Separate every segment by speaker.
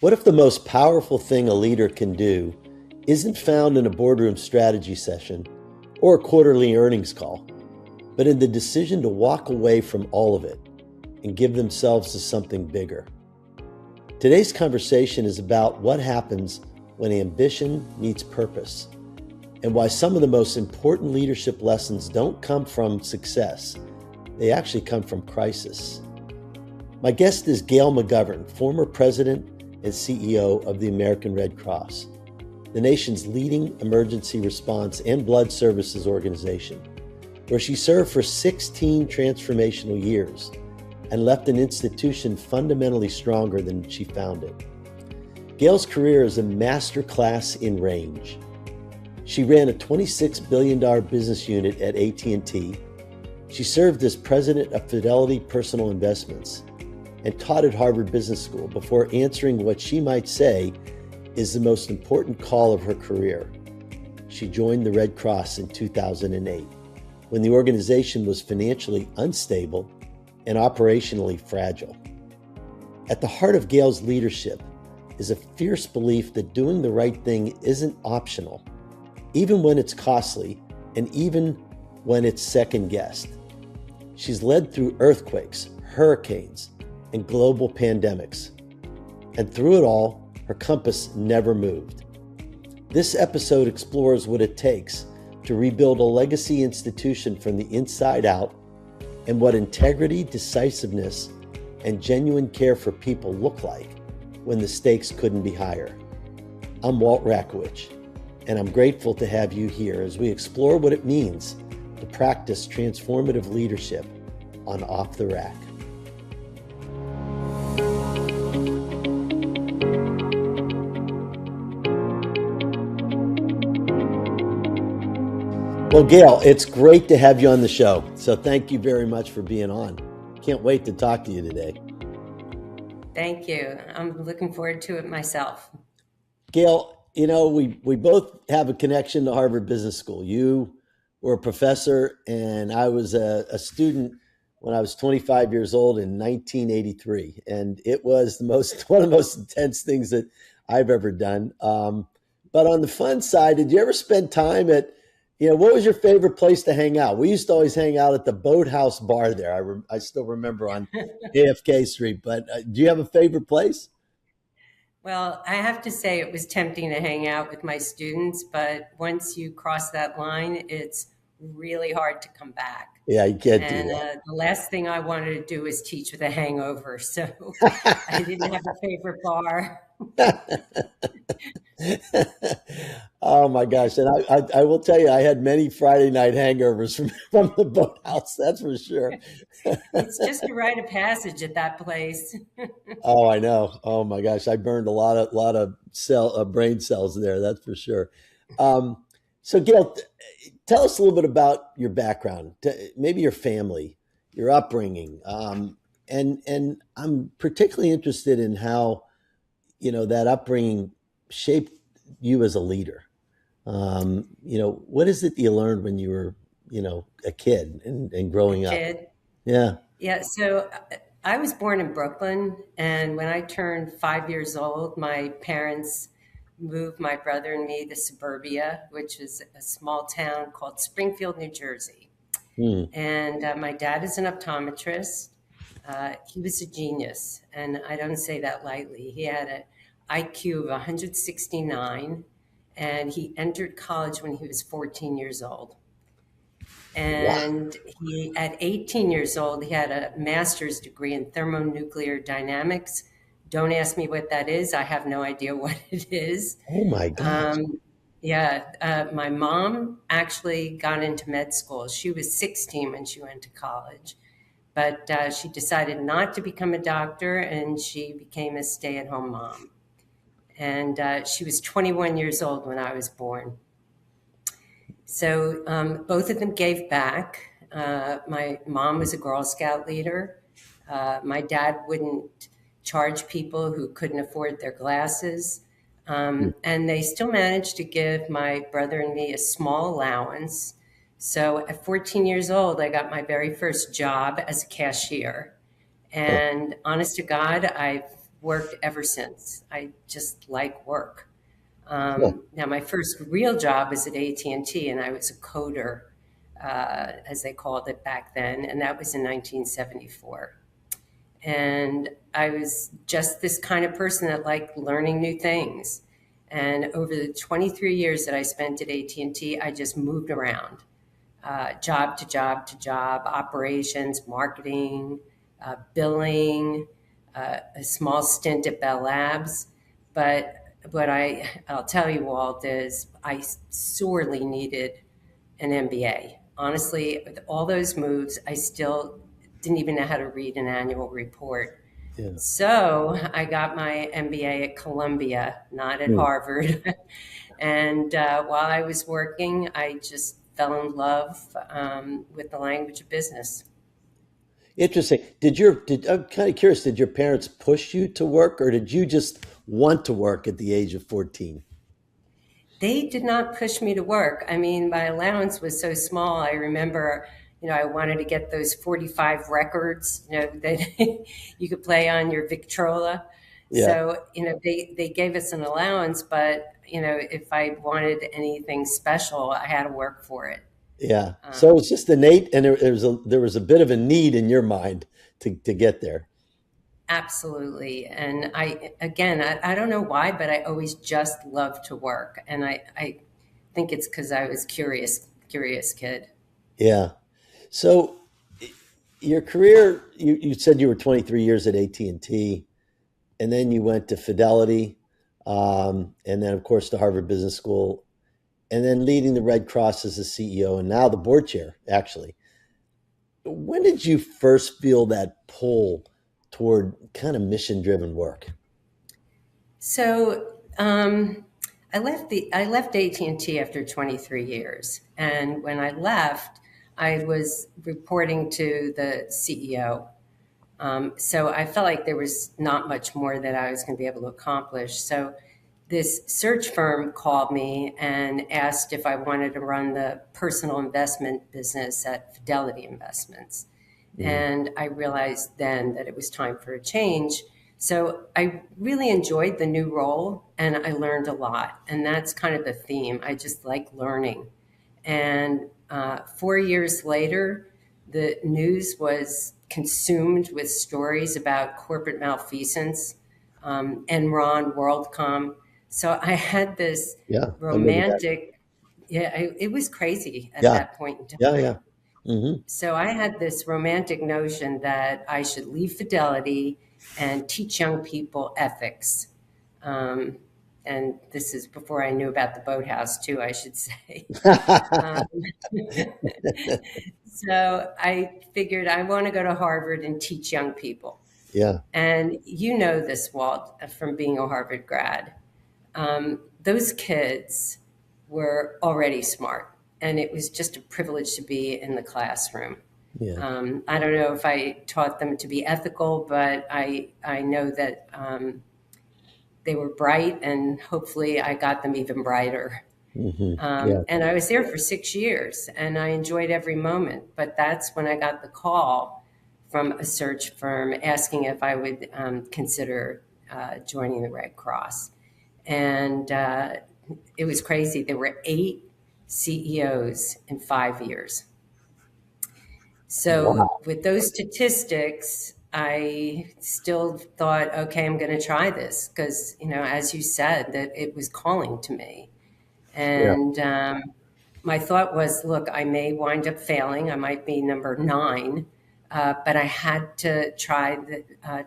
Speaker 1: What if the most powerful thing a leader can do isn't found in a boardroom strategy session or a quarterly earnings call, but in the decision to walk away from all of it and give themselves to something bigger? Today's conversation is about what happens when ambition meets purpose, and why some of the most important leadership lessons don't come from success. They actually come from crisis. My guest is Gail McGovern, former president and CEO of the American Red Cross, the nation's leading emergency response and blood services organization, where she served for 16 transformational years and left an institution fundamentally stronger than she found it. Gail's career is a masterclass in range. She ran a $26 billion business unit at AT&T. She served as president of Fidelity Personal Investments and taught at Harvard Business School before answering what she might say is the most important call of her career. She joined the Red Cross in 2008, when the organization was financially unstable and operationally fragile. At the heart of Gail's leadership is a fierce belief that doing the right thing isn't optional, even when it's costly and even when it's second-guessed. She's led through earthquakes, hurricanes, and global pandemics. And through it all, her compass never moved. This episode explores what it takes to rebuild a legacy institution from the inside out, and what integrity, decisiveness, and genuine care for people look like when the stakes couldn't be higher. I'm Walt Rakowich, and I'm grateful to have you here as we explore what it means to practice transformative leadership on Off the Rack. Well, Gail, it's great to have you on the show. So thank you very much for being on. Can't wait to talk to you today.
Speaker 2: Thank you. I'm looking forward to it myself.
Speaker 1: Gail, you know, we both have a connection to Harvard Business School. You were a professor, and I was a student when I was 25 years old in 1983. And it was one of the most intense things that I've ever done. But on the fun side, did you ever spend time at, what was your favorite place to hang out? We used to always hang out at the Boathouse Bar there. I still remember on AFK Street. But do you have a favorite place?
Speaker 2: Well, I have to say it was tempting to hang out with my students, but once you cross that line, it's really hard to come back.
Speaker 1: Yeah, you can't do that.
Speaker 2: And the last thing I wanted to do was teach with a hangover, so I didn't have a favorite bar.
Speaker 1: Oh my gosh. And I will tell you, I had many Friday night hangovers from the Boathouse, that's for sure.
Speaker 2: It's just a rite of passage at that place.
Speaker 1: Oh, I know. Oh my gosh. I burned a lot of brain cells there, that's for sure. So Gail, tell us a little bit about your background, maybe your family, your upbringing. And I'm particularly interested in how, that upbringing shaped you as a leader. What is it you learned when you were, a kid and growing up? Yeah.
Speaker 2: Yeah. So I was born in Brooklyn, and when I turned 5 years old, my parents moved my brother and me to suburbia, which is a small town called Springfield, New Jersey. And my dad is an optometrist. He was a genius, and I don't say that lightly. He had an IQ of 169, and he entered college when he was 14 years old. And he, at 18 years old, he had a master's degree in thermonuclear dynamics. Don't ask me what that is. I have no idea what it is.
Speaker 1: Oh my gosh.
Speaker 2: My mom actually got into med school. She was 16 when she went to college, but she decided not to become a doctor, and she became a stay-at-home mom. And she was 21 years old when I was born. So both of them gave back. My mom was a Girl Scout leader. My dad wouldn't charge people who couldn't afford their glasses. And they still managed to give my brother and me a small allowance. So at 14 years old, I got my very first job as a cashier. And honest to God, I've worked ever since. I just like work.
Speaker 1: Yeah.
Speaker 2: Now, my first real job was at AT&T, and I was a coder, as they called it back then, and that was in 1974. And I was just this kind of person that liked learning new things. And over the 23 years that I spent at AT&T, I just moved around, job to job to job, operations, marketing, billing, a small stint at Bell Labs. But I'll tell you, Walt, is I sorely needed an MBA. Honestly, with all those moves, I still didn't even know how to read an annual report.
Speaker 1: Yeah.
Speaker 2: So I got my MBA at Columbia, not at
Speaker 1: Hmm.
Speaker 2: Harvard. And while I was working, I just fell in love with the language of business.
Speaker 1: Interesting. I'm kind of curious, did your parents push you to work or did you just want to work at the age of 14?
Speaker 2: They did not push me to work. I mean, my allowance was so small. I remember, I wanted to get those 45 records, that you could play on your Victrola.
Speaker 1: Yeah.
Speaker 2: So, they gave us an allowance, but, if I wanted anything special, I had to work for it.
Speaker 1: Yeah. So
Speaker 2: Um,
Speaker 1: it's just innate and there was a bit of a need in your mind to get there.
Speaker 2: Absolutely. And I don't know why, but I always just love to work. And I think it's because I was curious kid.
Speaker 1: Yeah. So your career, you said you were 23 years at AT&T, and then you went to Fidelity, and then of course to Harvard Business School, and then leading the Red Cross as a CEO, and now the board chair, actually. When did you first feel that pull toward kind of mission driven work?
Speaker 2: So I left AT&T after 23 years, and when I left, I was reporting to the CEO. So I felt like there was not much more that I was going to be able to accomplish. So this search firm called me and asked if I wanted to run the personal investment business at Fidelity Investments.
Speaker 1: Mm.
Speaker 2: And I realized then that it was time for a change. So I really enjoyed the new role and I learned a lot. And that's kind of the theme. I just like learning. And 4 years later, the news was consumed with stories about corporate malfeasance, Enron, WorldCom. So I had this
Speaker 1: Yeah, I remember that.
Speaker 2: romantic, yeah, it was crazy at
Speaker 1: Yeah,
Speaker 2: that point in
Speaker 1: yeah,
Speaker 2: time.
Speaker 1: yeah. Hmm.
Speaker 2: So I had this romantic notion that I should leave Fidelity and teach young people ethics. Um, and this is before I knew about the boathouse, too, I should say. Um, so I figured I want to go to Harvard and teach young people.
Speaker 1: Yeah,
Speaker 2: And you know this, Walt, from being a Harvard grad. Those kids were already smart, and it was just a privilege to be in the classroom.
Speaker 1: yeah.
Speaker 2: I don't know if I taught them to be ethical, but I know that they were bright, and hopefully I got them even brighter.
Speaker 1: Hmm. Yeah.
Speaker 2: And I was there for 6 years, and I enjoyed every moment. But that's when I got the call from a search firm asking if I would consider joining the Red Cross. And it was crazy. There were 8 CEOs in 5 years. So
Speaker 1: Wow.
Speaker 2: with those statistics, I still thought, okay, I'm going to try this because, as you said, that it was calling to me.
Speaker 1: Yeah.
Speaker 2: And my thought was, look, I may wind up failing. I might be number 9, but I had to try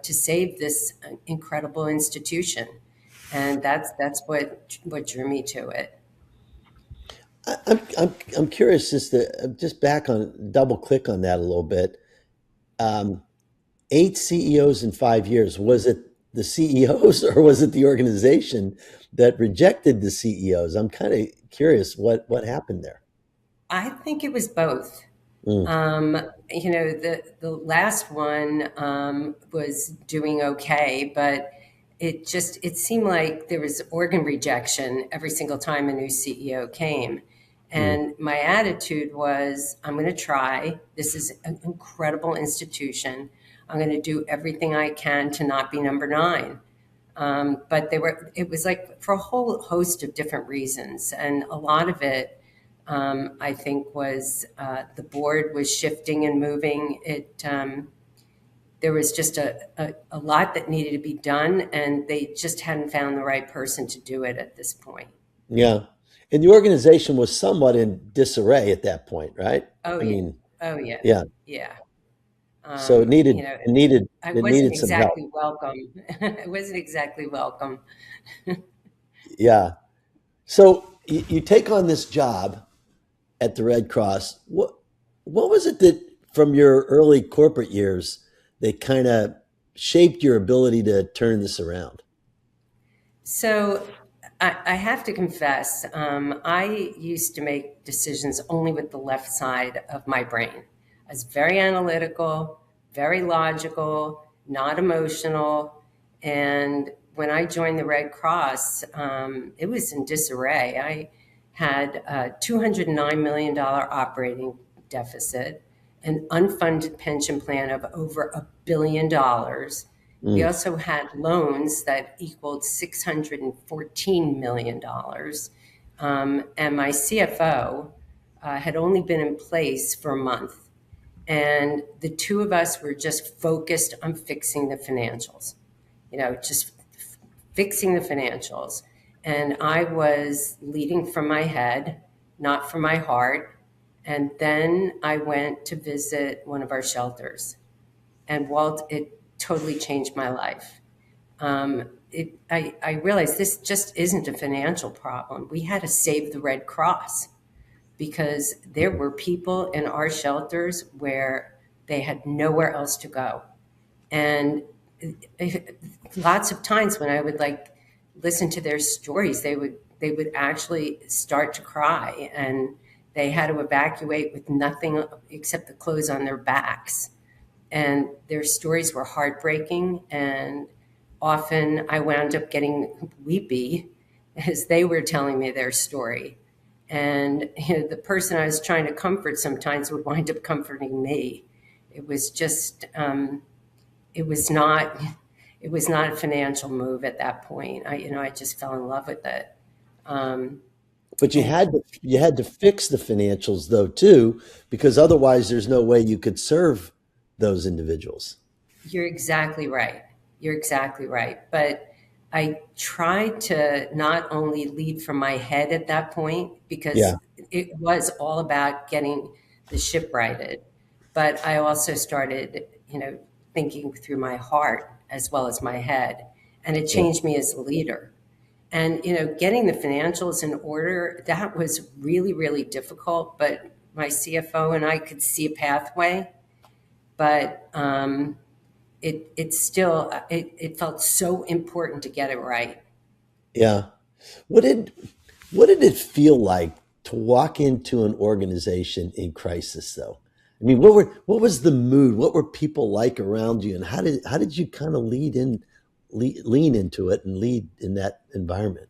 Speaker 2: to save this incredible institution, and that's what drew me to it.
Speaker 1: I'm curious just back on double click on that a little bit. Um, 8 CEOs in 5 years. Was it the CEOs or was it the organization that rejected the CEOs? I'm kind of curious what happened there.
Speaker 2: I think it was both.
Speaker 1: Mm.
Speaker 2: Um, the last one was doing okay, but it seemed like there was organ rejection every single time a new CEO came.
Speaker 1: Mm.
Speaker 2: And my attitude was, I'm going to try. This is an incredible institution. I'm going to do everything I can to not be number nine. But it was like for a whole host of different reasons. And a lot of it, I think, was the board was shifting and moving. There was just a lot that needed to be done, and they just hadn't found the right person to do it at this point.
Speaker 1: Yeah. And the organization was somewhat in disarray at that point, right?
Speaker 2: Oh,
Speaker 1: I
Speaker 2: yeah.
Speaker 1: mean,
Speaker 2: Oh, yeah.
Speaker 1: yeah.
Speaker 2: Yeah.
Speaker 1: So it needed
Speaker 2: You know,
Speaker 1: it needed
Speaker 2: I
Speaker 1: it
Speaker 2: wasn't
Speaker 1: needed some help.
Speaker 2: exactly welcome. I wasn't exactly welcome.
Speaker 1: Yeah. So you take on this job at the Red Cross. What was it that from your early corporate years that kind of shaped your ability to turn this around?
Speaker 2: So I have to confess, I used to make decisions only with the left side of my brain. I was very analytical, very logical, not emotional. And when I joined the Red Cross, it was in disarray. I had a $209 million operating deficit, an unfunded pension plan of over $1 billion. We
Speaker 1: Mm,
Speaker 2: also had loans that equaled $614 million. And my CFO had only been in place for a month. And the two of us were just focused on fixing the financials, just fixing the financials. And I was leading from my head, not from my heart. And then I went to visit one of our shelters. And Walt, it totally changed my life. I realized this just isn't a financial problem. We had to save the Red Cross because there were people in our shelters where they had nowhere else to go. And lots of times when I would listen to their stories, they would actually start to cry, and they had to evacuate with nothing except the clothes on their backs. And their stories were heartbreaking, and often I wound up getting weepy as they were telling me their story. And the person I was trying to comfort sometimes would wind up comforting me. It was just it was not it was not a financial move at that point. I just fell in love with it. Um,
Speaker 1: but
Speaker 2: and
Speaker 1: you had to fix the financials though too, because otherwise there's no way you could serve those individuals.
Speaker 2: You're exactly right. You're exactly right. But I tried to not only lead from my head at that point,
Speaker 1: Yeah.
Speaker 2: because it was all about getting the ship righted. But I also started, thinking through my heart as well as my head. And it
Speaker 1: Yeah.
Speaker 2: changed me as a leader. And, getting the financials in order, that was really, really difficult. But my CFO and I could see a pathway. But it felt so important to get it right.
Speaker 1: Yeah. What did what did it feel like to walk into an organization in crisis though? I mean, what was the mood? What were people like around you, and how did you kind of lean into it and lead in that environment?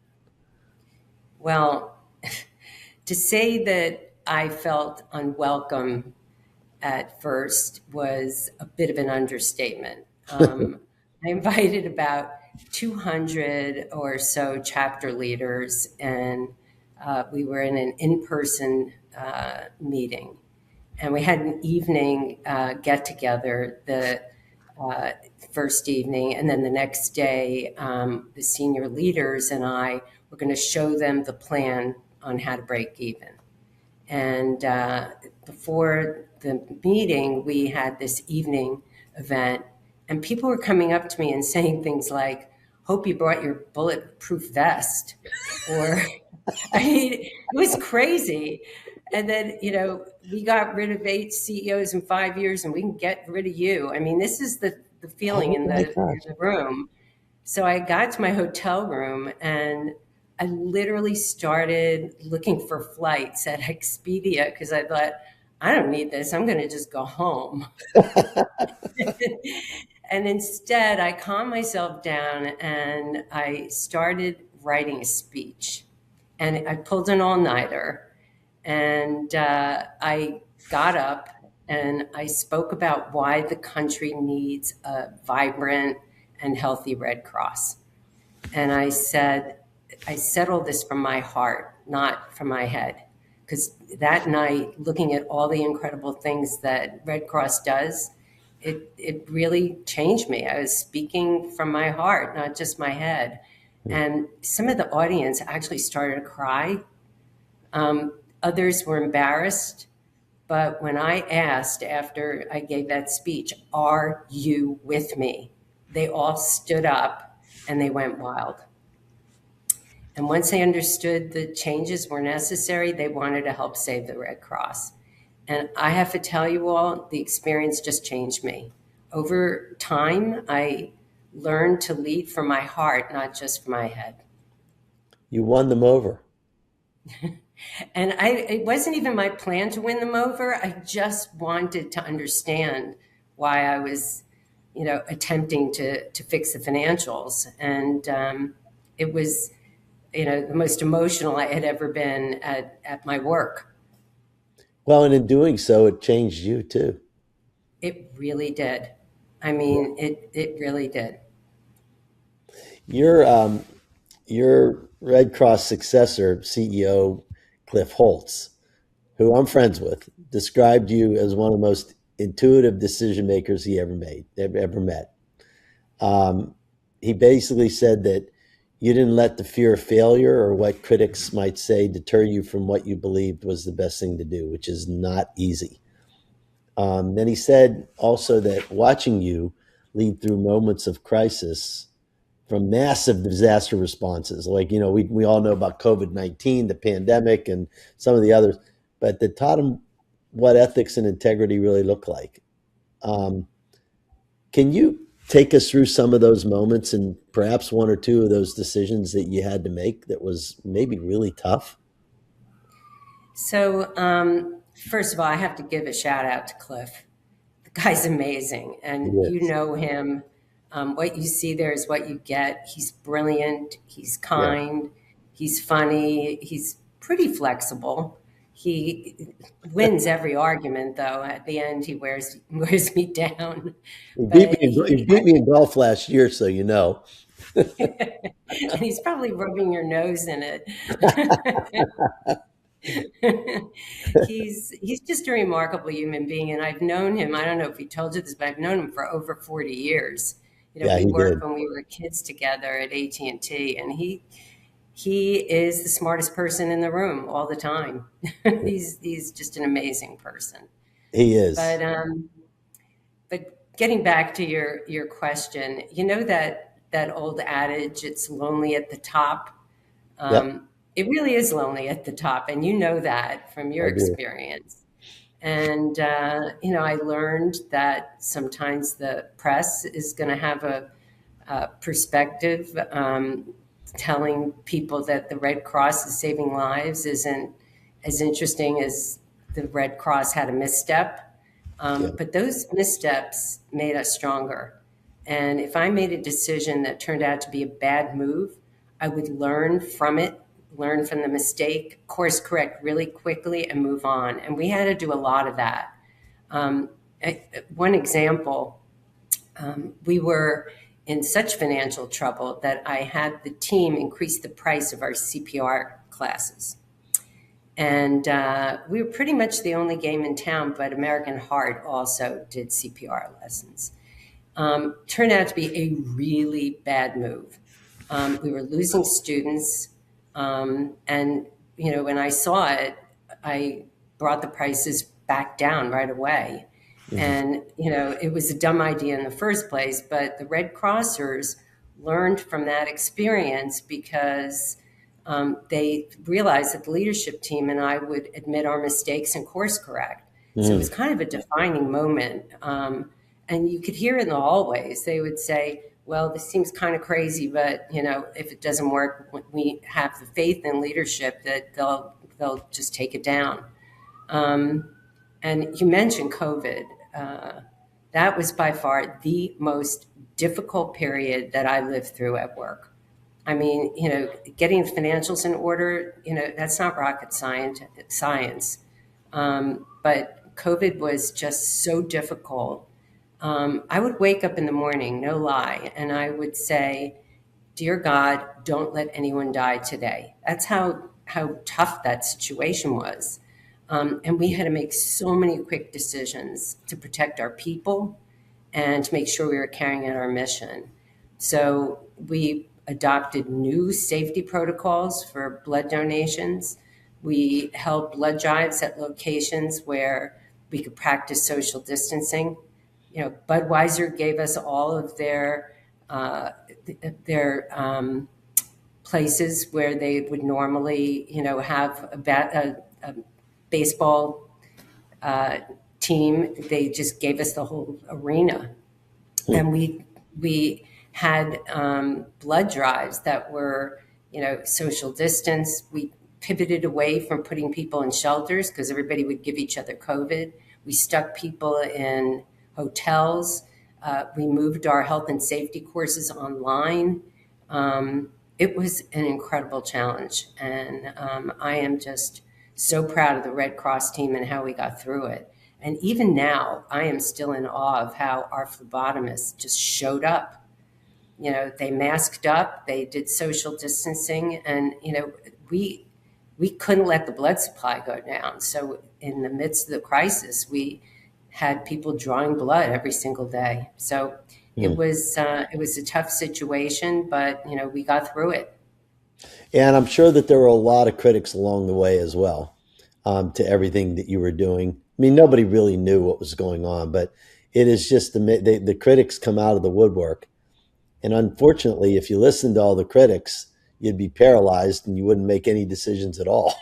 Speaker 2: Well, to say that I felt unwelcome at first was a bit of an understatement. I invited about 200 or so chapter leaders, and we were in an in-person meeting. And we had an evening get together the uh, first evening, and then the next day, the senior leaders and I were going to show them the plan on how to break even. And before the meeting, we had this evening event, and people were coming up to me and saying things like, "Hope you brought your bulletproof vest," or I mean, it was crazy. And then, we got rid of 8 CEOs in 5 years, and we can get rid of you. I mean, this is the feeling
Speaker 1: Oh
Speaker 2: in
Speaker 1: my
Speaker 2: the
Speaker 1: gosh.
Speaker 2: room. So I got to my hotel room, and I literally started looking for flights at Expedia because I thought, I don't need this. I'm going to just go home. And instead, I calmed myself down and I started writing a speech. And I pulled an all nighter, and I got up And I spoke about why the country needs a vibrant and healthy Red Cross. And I said, I said all this from my heart, not from my head. Because that night, looking at all the incredible things that Red Cross does, it really changed me. I was speaking from my heart, not just my head. And some of the audience actually started to cry. Others were embarrassed. But when I asked after I gave that speech, "Are you with me?" they all stood up and they went wild. And once they understood the changes were necessary, they wanted to help save the Red Cross. And I have to tell you all, the experience just changed me. Over time, I learned to lead from my heart, not just from my head.
Speaker 1: You won them over.
Speaker 2: And it wasn't even my plan to win them over. I just wanted to understand why I was, attempting to fix the financials. And it was, the most emotional I had ever been at my work.
Speaker 1: Well, and in doing so, it changed you too.
Speaker 2: It really did. I mean, it really did.
Speaker 1: Your your Red Cross successor, CEO Cliff Holtz, who I'm friends with, described you as one of the most intuitive decision makers he ever met. Um, he basically said that you didn't let the fear of failure or what critics might say deter you from what you believed was the best thing to do, which is not easy. Then he said also that watching you lead through moments of crisis from massive disaster responses, like, we all know about COVID-19, the pandemic, and some of the others, but that taught him what ethics and integrity really look like. Um, can you take us through some of those moments and perhaps one or two of those decisions that you had to make that was maybe really tough?
Speaker 2: So, first of all, I have to give a shout out to Cliff. The guy's amazing, and you
Speaker 1: Yes.
Speaker 2: know him. What you see there is what you get. He's brilliant. He's
Speaker 1: Yeah.
Speaker 2: kind. He's funny. He's pretty flexible. He wins every argument, though. At the end, he wears me down. But
Speaker 1: He beat me in golf last year, so you know.
Speaker 2: and he's probably rubbing your nose in it. He's just a remarkable human being, and I've known him. I don't know if he told you this, but I've known him for over 40 years.
Speaker 1: Yeah,
Speaker 2: We
Speaker 1: he
Speaker 2: worked
Speaker 1: did.
Speaker 2: when we were kids together at AT&T, and he is the smartest person in the room all the time. He's just an amazing person.
Speaker 1: He is.
Speaker 2: But getting back to your question, that old adage, "It's lonely at the top."
Speaker 1: Yep,
Speaker 2: It really is lonely at the top, and you know that from your
Speaker 1: I do.
Speaker 2: experience. And I learned that sometimes the press is going to have a perspective, telling people that the Red Cross is saving lives isn't as interesting as the Red Cross had a misstep.
Speaker 1: Yeah.
Speaker 2: But those missteps made us stronger. And if I made a decision that turned out to be a bad move, I would learn from it, learn from the mistake, course correct really quickly, and move on. And we had to do a lot of that. Um, One example, we were in such financial trouble that I had the team increase the price of our CPR classes. And we were pretty much the only game in town, but American Heart also did CPR lessons. Turned out to be a really bad move. We were losing students. And, when I saw it, I brought the prices back down right away.
Speaker 1: Mhm.
Speaker 2: And, it was a dumb idea in the first place, but the Red Crossers learned from that experience because they realized that the leadership team and I would admit our mistakes and course correct. So it was
Speaker 1: Mm.
Speaker 2: kind of a defining moment. And you could hear in the hallways, they would say, "Well, this seems kind of crazy, but if it doesn't work, we have the faith in leadership that they'll just take it down." And you mentioned COVID. That was by far the most difficult period that I lived through at work. I mean, getting the financials in order, that's not rocket science. But COVID was just so difficult. I would wake up in the morning, no lie, and I would say, "Dear God, don't let anyone die today." That's how tough that situation was. And we had to make so many quick decisions to protect our people and to make sure we were carrying out our mission. So we adopted new safety protocols for blood donations. We held blood drives at locations where we could practice social distancing. Budweiser gave us all of their places where they would normally, have a baseball team. They just gave us the whole arena, and we had blood drives that were, social distance. We pivoted away from putting people in shelters because everybody would give each other COVID. We stuck people in hotels. We moved our health and safety courses online. It was an incredible challenge, and I am just so proud of the Red Cross team and how we got through it. And even now, I am still in awe of how our phlebotomists just showed up. They masked up, they did social distancing, and we couldn't let the blood supply go down. So in the midst of the crisis, we had people drawing blood every single day. So it was a tough situation, but we got through it.
Speaker 1: And I'm sure that there were a lot of critics along the way as well, to everything that you were doing. I mean, nobody really knew what was going on, but it is just the critics come out of the woodwork. And unfortunately, if you listen to all the critics, you'd be paralyzed and you wouldn't make any decisions at all.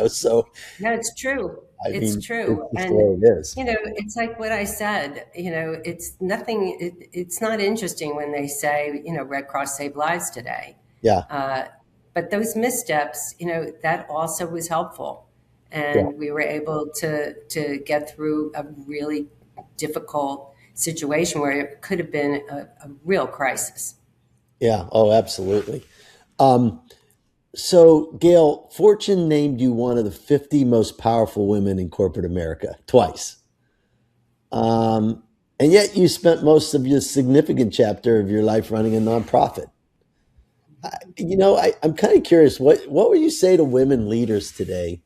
Speaker 1: So
Speaker 2: No, it's true.
Speaker 1: I
Speaker 2: It's
Speaker 1: mean,
Speaker 2: true.
Speaker 1: it's just the
Speaker 2: And,
Speaker 1: way it is.
Speaker 2: it's like what I said, it's nothing, it's not interesting when they say, Red Cross saved lives today.
Speaker 1: Yeah.
Speaker 2: But those missteps, that also was helpful.
Speaker 1: Yeah.
Speaker 2: And we were able to get through a really difficult situation where it could have been a real crisis.
Speaker 1: Yeah. Oh, absolutely. Um, so, Gail, Fortune named you one of the 50 most powerful women in corporate America twice. And yet you spent most of your significant chapter of your life running a nonprofit. I'm kind of curious, what would you say to women leaders today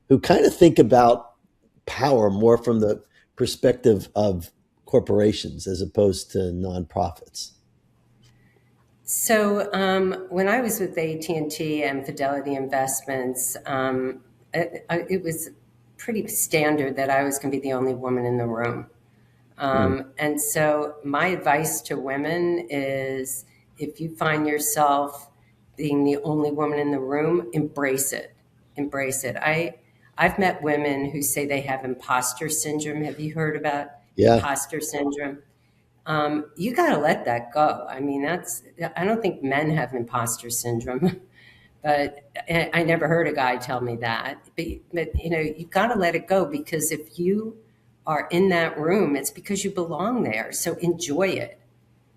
Speaker 1: who kind of think about power more from the perspective of corporations as opposed to nonprofits?
Speaker 2: So when I was with AT&T and Fidelity Investments, it was pretty standard that I was going to be the only woman in the room.
Speaker 1: Mm,
Speaker 2: And so my advice to women is, if you find yourself being the only woman in the room, embrace it. Embrace it. I've met women who say they have imposter syndrome. Have you heard about
Speaker 1: yeah.
Speaker 2: imposter syndrome? You got to let that go. I mean, I don't think men have imposter syndrome, but I never heard a guy tell me that. But you've got to let it go, because if you are in that room, it's because you belong there. So enjoy it.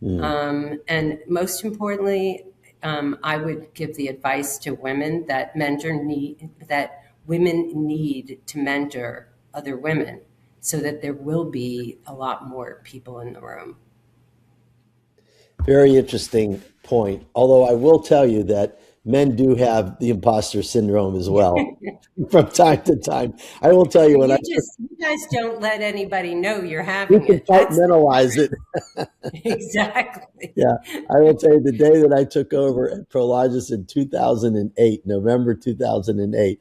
Speaker 1: Mm.
Speaker 2: And most importantly, I would give the advice to women that women need to mentor other women, so that there will be a lot more people in the room.
Speaker 1: Very interesting point. Although I will tell you that men do have the imposter syndrome as well from time to time. I will tell you
Speaker 2: But
Speaker 1: when
Speaker 2: you guys don't let anybody know you're
Speaker 1: we
Speaker 2: having
Speaker 1: can
Speaker 2: it. That's the
Speaker 1: compartmentalize it.
Speaker 2: exactly.
Speaker 1: Yeah, I will tell you the day that I took over at Prologis in 2008, November 2008,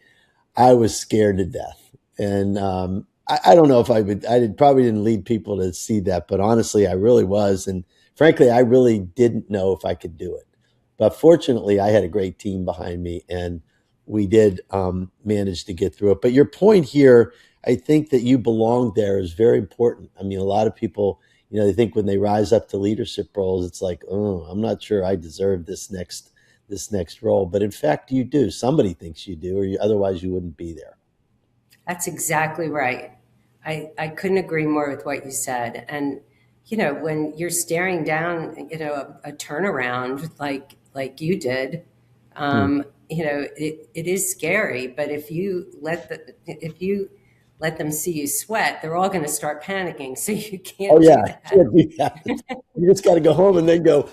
Speaker 1: I was scared to death. And I don't know if probably didn't lead people to see that, but honestly, I really was. And frankly, I really didn't know if I could do it. But fortunately, I had a great team behind me and we did manage to get through it. But your point here, I think that you belong there is very important. I mean, a lot of people, they think when they rise up to leadership roles, it's like, oh, I'm not sure I deserve this next role. But in fact, you do. Somebody thinks you do, or otherwise you wouldn't be there.
Speaker 2: That's exactly right. I couldn't agree more with what you said. And when you're staring down, a turnaround like you did,
Speaker 1: Hmm.
Speaker 2: it is scary. But if you let them see you sweat, they're all going to start panicking. So you
Speaker 1: Oh
Speaker 2: can't do
Speaker 1: yeah,
Speaker 2: that.
Speaker 1: can't do that. You just got to go home and then go,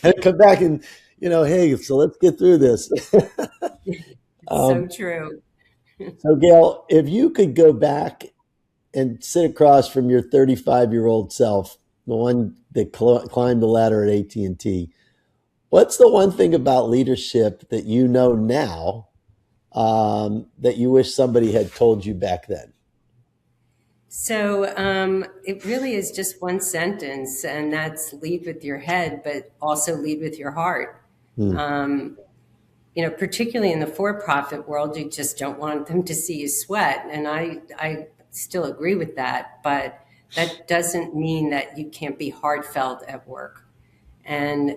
Speaker 1: and come back and, hey, so let's get through this.
Speaker 2: It's so
Speaker 1: um,
Speaker 2: true.
Speaker 1: so Gail, if you could go back and sit across from your 35-year-old self, the one that climbed the ladder at AT&T, what's the one thing about leadership that you know now that you wish somebody had told you back then?
Speaker 2: So it really is just one sentence, and that's lead with your head, but also lead with your heart.
Speaker 1: Hmm.
Speaker 2: Um, particularly in the for-profit world, you just don't want them to see you sweat. And I still agree with that, but that doesn't mean that you can't be heartfelt at work. And,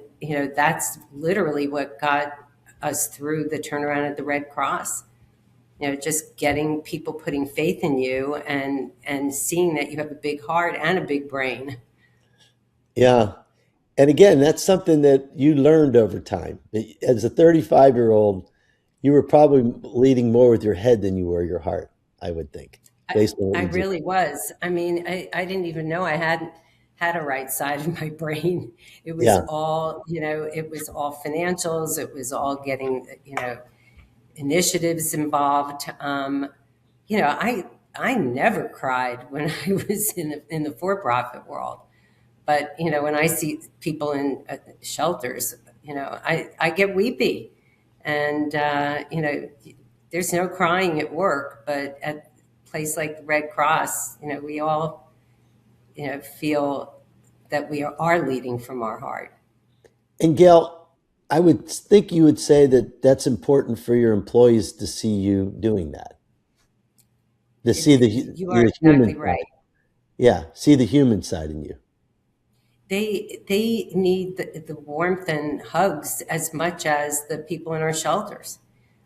Speaker 2: that's literally what got us through the turnaround at the Red Cross. Just getting people putting faith in you and seeing that you have a big heart and a big brain.
Speaker 1: Yeah. And again, that's something that you learned over time. As a 35-year-old, you were probably leading more with your head than you were your heart, I would think,
Speaker 2: I,
Speaker 1: based on what
Speaker 2: I
Speaker 1: you just.
Speaker 2: really was. I mean, I didn't even know I had a right side of my brain. It was
Speaker 1: Yeah.
Speaker 2: all, it was all financials. It was all getting, initiatives involved. I never cried when I was in the for-profit world. But, when I see people in shelters, I get weepy. And, there's no crying at work, but at a place like the Red Cross, we all, feel that we are leading from our heart.
Speaker 1: And Gail, I would think you would say that that's important for your employees to see you doing that, to see
Speaker 2: You are
Speaker 1: the human
Speaker 2: exactly right.
Speaker 1: side. Yeah, see the human side in you.
Speaker 2: They need the warmth and hugs as much as the people in our shelters.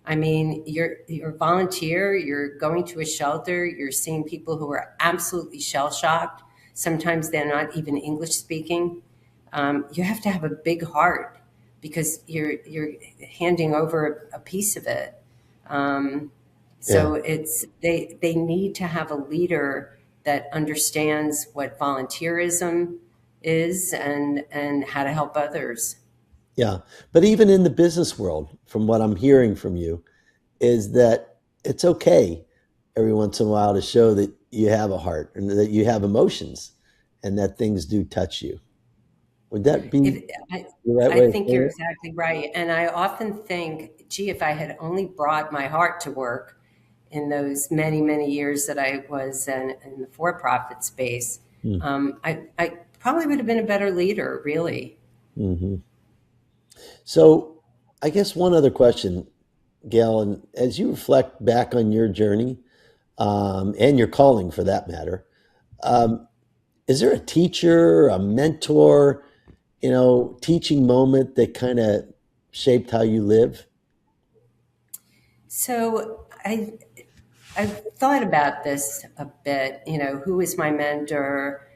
Speaker 2: I mean, you're a volunteer, you're going to a shelter, you're seeing people who are absolutely shell shocked. Sometimes they're not even English speaking. You have to have a big heart because you're handing over a piece of it. Um,
Speaker 1: Yeah.
Speaker 2: so they need to have a leader that understands what volunteerism is and how to help others.
Speaker 1: Yeah. But even in the business world, from what I'm hearing from you, is that it's okay every once in a while to show that you have a heart and that you have emotions and that things do touch you. Would that be
Speaker 2: If I,
Speaker 1: the right
Speaker 2: I
Speaker 1: way of
Speaker 2: think
Speaker 1: saying
Speaker 2: you're
Speaker 1: it?
Speaker 2: exactly right, and I often think, gee, if I had only brought my heart to work in those many years that I was in the for-profit space,
Speaker 1: Hmm.
Speaker 2: I probably would have been a better leader. Really.
Speaker 1: Mm-hmm. So, I guess one other question, Gail, and as you reflect back on your journey and your calling for that matter, um, is there a teacher, a mentor, teaching moment that kind of shaped how you live?
Speaker 2: So I've thought about this a bit. Who was my mentor?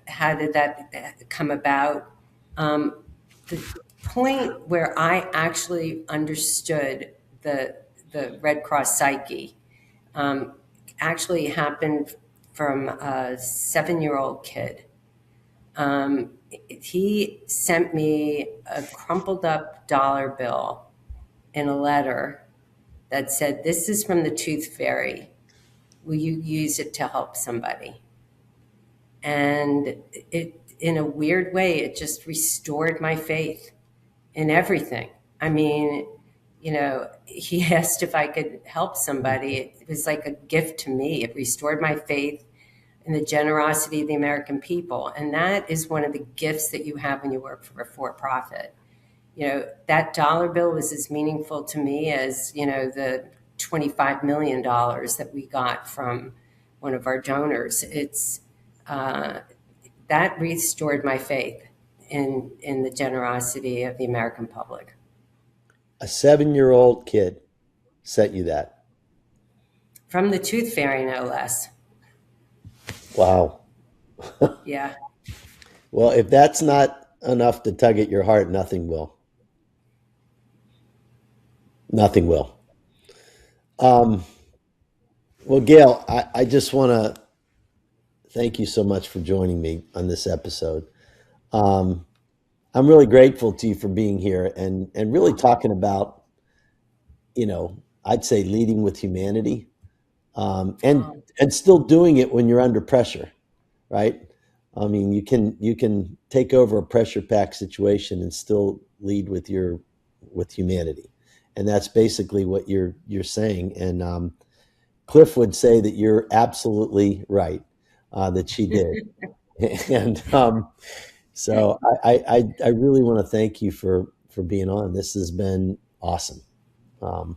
Speaker 2: How did that come about? Um, the point where I actually understood the the Red Cross psyche um, actually happened from a 7-year-old kid. He sent me a crumpled up dollar bill in a letter that said, "This is from the Tooth Fairy. Will you use it to help somebody?" And in a weird way, it just restored my faith in everything. I mean, he asked if I could help somebody. It was like a gift to me. It restored my faith in the generosity of the American people. And that is one of the gifts that you have when you work for a for-profit. That dollar bill was as meaningful to me as, the $25 million that we got from one of our donors. Uh, that restored my faith in the generosity of the American public.
Speaker 1: A 7-year-old kid sent you that.
Speaker 2: From the Tooth Fairy, no less.
Speaker 1: Wow.
Speaker 2: Yeah.
Speaker 1: Well, if that's not enough to tug at your heart, nothing will. Nothing will. Um, Well, Gail, I just want to thank you so much for joining me on this episode. Um, I'm really grateful to you for being here and really talking about, I'd say leading with humanity,
Speaker 2: Oh,
Speaker 1: and still doing it when you're under pressure, right? I mean, you can take over a pressure packed situation and still lead with humanity, and that's basically what you're saying. And Cliff would say that you're absolutely right, that she did. And so I really want to thank you for being on. This has been awesome. Um,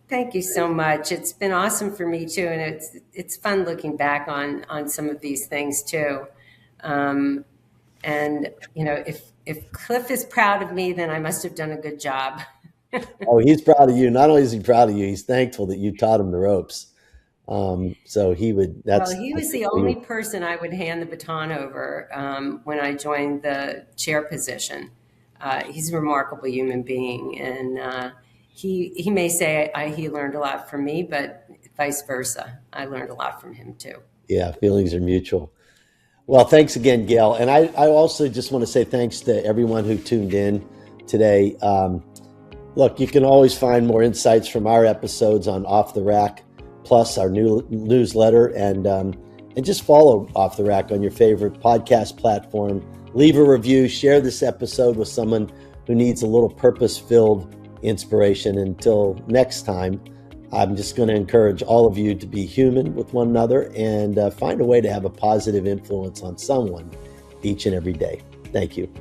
Speaker 2: thank you so much. It's been awesome for me too, and it's fun looking back on some of these things too. Um, and if Cliff is proud of me, then I must have done a good job.
Speaker 1: oh, he's proud of you. Not only is he proud of you, he's thankful that you taught him the ropes. So he would.
Speaker 2: Well,
Speaker 1: That's
Speaker 2: he was the only person I would hand the baton over when I joined the chair position. He's a remarkable human being, and he may say he learned a lot from me, but vice versa, I learned a lot from him too.
Speaker 1: yeah. Feelings are mutual. Well, thanks again, Gail. And I also just want to say thanks to everyone who tuned in today. Look, you can always find more insights from our episodes on Off the Rack, plus our new newsletter, and just follow Off the Rack on your favorite podcast platform. Leave a review, share this episode with someone who needs a little purpose-filled inspiration. Until next time, I'm just going to encourage all of you to be human with one another and find a way to have a positive influence on someone each and every day. Thank you.